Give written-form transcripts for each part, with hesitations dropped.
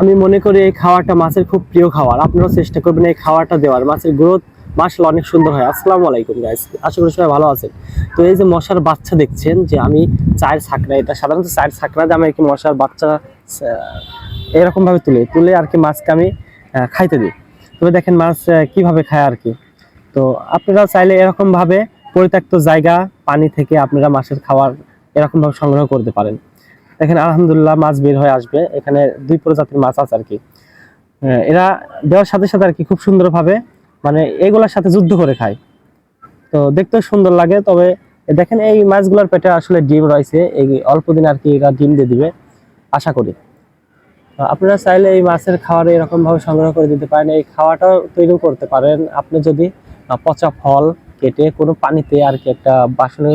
আমি মনে করি এই খাওয়াটা মাছের খুব প্রিয় খাবার। আপনারাও চেষ্টা করবেন এই খাওয়াটা দেওয়ার। মাছের গ্রোথ মাশাআল্লাহ অনেক সুন্দর হয়। আসসালামু আলাইকুম গাইস, আশা করি সবাই ভালো আছেন। তো এই যে মশার বাচ্চা দেখছেন, যে আমি চায়ের ছাকরা, এটা সাধারণত চায়ের ছাকরা দিয়ে আমি কি মশার বাচ্চা এরকম ভাবে তুলে তুলে আর কি মাছকে আমি খাইতে দিই। তবে দেখেন মাছ কিভাবে খায় আর কি। তো আপনারা চাইলে এরকম ভাবে পরিত্যক্ত জায়গা, পানি থেকে আপনারা মাছের খাবার এরকম ভাবে সংগ্রহ করতে পারেন। দেখেন আলহামদুলিল্লাহ মাছ বের হয়ে আসবে। এখানে দুই প্রজাতির মাছ আছে আর কি। এরা দেওয়ার সাথে সাথে আর কি খুব সুন্দরভাবে মানে এগুলোর সাথে যুদ্ধ করে খায়। তো দেখতেও সুন্দর লাগে। তবে দেখেন এই মাছগুলোর পেটে আসলে ডিম রয়েছে, এই অল্প দিন আর কি এরা ডিম দিয়ে দিবে আশা করি। তো আপনারা চাইলে এই মাছের খাবার এরকম ভাবে সংগ্রহ করে দিতে পারেন। এই খাওয়াটাও তৈরিও করতে পারেন আপনি যদি পচা ফল কেটে কোনো পানিতে আর কি একটা বাসনে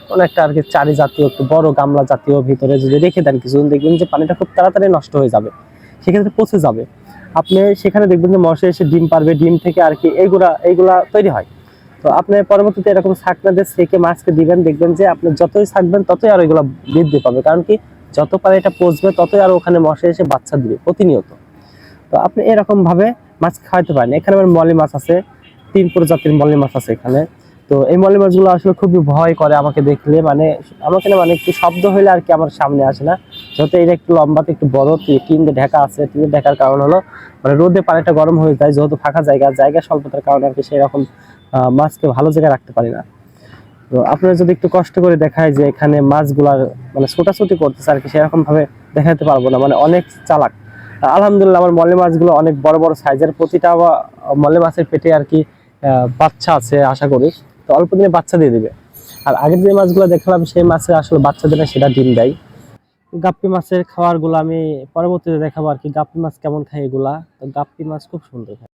কোনো একটা আর কি চারি জাতীয় একটু বড় গামলা জাতীয় ভিতরে যদি রেখে দেন কিছুদিন, দেখবেন যে পানিটা খুব তাড়াতাড়ি নষ্ট হয়ে যাবে, সেক্ষেত্রে পচে যাবে। আপনি সেখানে দেখবেন যে মশা এসে ডিম পারবে, ডিম থেকে আর কি এইগুলা তৈরি হয়। তো আপনি পরবর্তীতে এরকম ছাকনা দিয়ে সেকে মাছকে দিবেন, দেখবেন যে আপনি যতই ছাকবেন ততই আর এগুলো বৃদ্ধি পাবে। কারণ কি যত পারে এটা পচবে ততই আর ওখানে মশা এসে বাচ্চা দিবে প্রতিনিয়ত। তো আপনি এরকম ভাবে মাছ খাওয়াতে পারেন। এখানে আমার মলি মাছ আছে, 3 প্রজাতির মলি মাছ আছে এখানে। তো এই মলি মাছগুলো আসলে খুবই ভয় করে আমাকে দেখলে, মানে আমাকে না মানে একটু শব্দ হইলে আর কি আমার সামনে আসে না। যেহেতু এটা একটু লম্বাতে একটু বড়, টিন দিয়ে ঢাকা আছে। টিনের ঢাকার কারণ হলো মানে রোদে পানিটা গরম হয়ে যায়, যেহেতু ফাঁকা জায়গা স্বল্পতার কারণে আর কি সেরকম মাছকে ভালো জায়গায় রাখতে পারি না। তো আপনারা যদি একটু কষ্ট করে দেখায় যে এখানে মাছগুলার মানে ছোটাছুটি করতেছে আর কি, সেরকম ভাবে দেখাতে পারবো না, মানে অনেক চালাক। আলহামদুলিল্লাহ আমার মলে মাছগুলো অনেক বড় বড় সাইজের, প্রতিটা মলে মাছের পেটে আর কি বাচ্চা আছে আশা করি। তো অল্প দিনে বাচ্চা দিয়ে দিবে। আর আগের যে মাছগুলো দেখলাম সেই মাছের আসলে বাচ্চা দিলে সেটা ডিম দেয়। গাপ্পি মাছের খাবার গুলো আমি পরবর্তীতে দেখাবো আর কি, গাপ্পি মাছ কেমন খায় এগুলা। তো গাপ্পি মাছ খুব সুন্দর খায়।